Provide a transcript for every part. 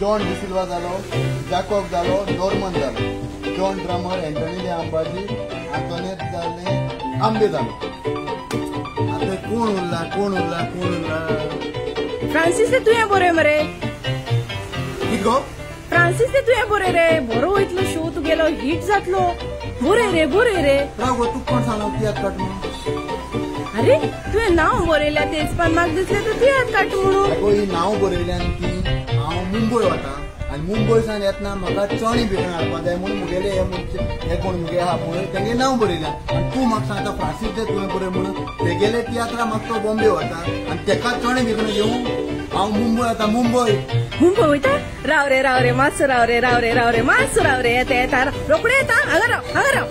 John de Silva जालो, Jacob Jalo, Norman Jalo, John Drummer, Antony D Ambaji, Antoinette Jale, Ambe जालो. आता कोण उरला फ्रांसिस ते तुवें बरें मरे. कित गो? फ्रांसिस ते तुवें बरें रे. बरो वयतलो शो तुगेलो हिट जातलो. बरें रे. राव गो, तू कोण सांगलो तियात काट म्हणून? अरे तुवें नांव बरयल्या तेचपान म्हाका दिसलें तूं तियात काट म्हणून. अगो ही नांव बरयल्यान की हांव मुंबय वता आनी मुंबयसान येतना म्हाका चणी भिकण हाडपा जाय म्हणून मुगेले हे कोण मुगे आहा पळय तेंगे नांव बरयल्यान. आनी तूं म्हाका सांगता फ्रांसीस ते तुवें बरय म्हणून. तेगेले तियात्रा म्हाका तो बॉम्बे वता आनी तेका चणे भिकण घेवन हांव मुंबय वता. मुंबय वयता. राव रे मातसो राव रे मातसो राव रे. येता रोखडे येता. हांगा राव.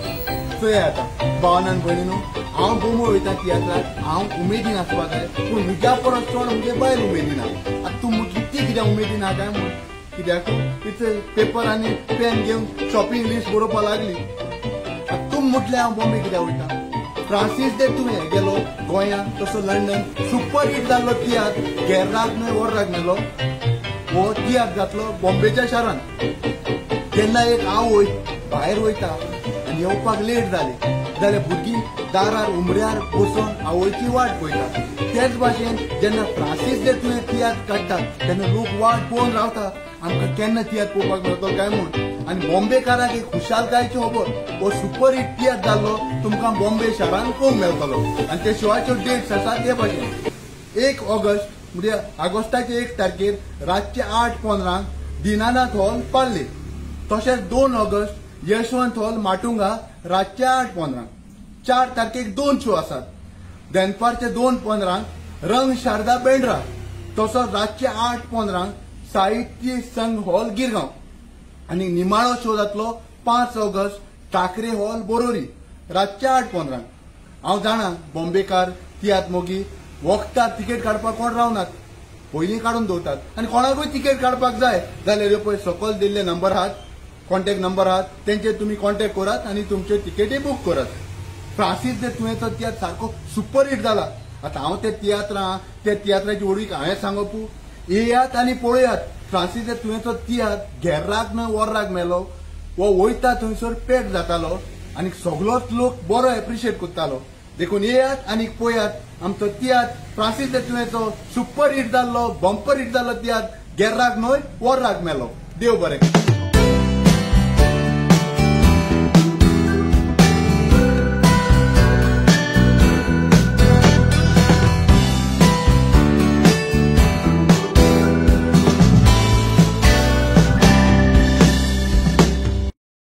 चोय आता भावनान भयणीनो, हांव मुंबय वयता तियात्राक. हांव उमेदीन आसपा जाय पूण म्हज्या परस चड मुगे बायल उमेदीन आहा. आतां तूं कितें कित्याक उमेदीन आहा काय म्हूण? कित्याक इथे पेपर आनी पेन घेवन शॉपिंग लिस्ट बरोवपा लागली. तूं म्हटलें हांव बॉम्बे कित्याक वयता? फ्रांसीस ते तुवें गेलो गोंयांत, तसो लंडन सुपर हिट जाल्लो तियात्र घेर्राक न्हय वर्राक मेलो. हो तियात्र जातलो बॉम्बेच्या शारान. जेन्ना एक हांव भायर वयता आनी येवपाक लेट जालें जाल्यार भुरगीं दारार उमऱ्यार बसून आवयची वाट पळयतात. तेच भाशेन जेन्ना फ्रांसीस ते तुवें तियात्र काडटात तेन्ना लोक वाट पळोवन रावतात आमकां केन्ना तियात्र पळोवपाक मेळटलो काय म्हूण. आनी बॉम्बेकाराक एक खुशालकायेची खबर, हो सुपर हिट तियात्र जाल्लो तुमकां बॉम्बे शारान पळोवंक मेळटलो. आनी ते शोवाच्यो डेट्स आसात हे भाशेन. 1 ऑगस्ट म्हणजे ऑगस्टाचे 1 तारखेर रातचे 8:15 दिनानाथ हॉल पाळ्ळे. तशेंच 2 ऑगस्ट यशवंत हॉल माटुंगा रातचे 8:15. 4 तारखेक 2 शो आसात. दनपारचे 2:15 रंग शारदा बेंड्रा. तसोच रातचे 8:15 साहित्य संघ हॉल गिरगांव. आनी निमाळो शो जातलो 5 ऑगस्ट ठाकरे हॉल बोरोरी रातचे 8:15. हांव जाणा बॉम्बेकार तियात्र मोगी वखदार तिकेट काडपाक कोण रावनात, पयलीं काडून दवरतात. आनी कोणाकूय तिकेट काडपाक जाय जाल्यार ह्यो पळय सकयल दिल्ले नंबर आहात, कॉन्टॅक्ट नंबर आहात, तेंचेर तुमी कॉन्टॅक्ट करात आनी तुमच्यो तिकेटी बूक करात. फ्रांसीस ते तुवें तो तियात्र सारको सुपर हिट जाला. आतां हांव ते तियात्राची ओळख हांवें सांगपू. येयात आनी पळयात फ्रांसीस ते तुवें तो तियात्र घेर्राक न्हय वर्राक मेलो. वो वयता थंयसर पॅक जातालो आनी सगळोच लोक बरो एप्रिशिएट करतालो. देखून येयात आनी पळयात आमचो तियात्र फ्रांसीस ते तुवें तो सुपर हिट जाल्लो बंपर हिट जाल्लो तियात्र घेर्राक न्हय वर्राक मेलो. देव बरें.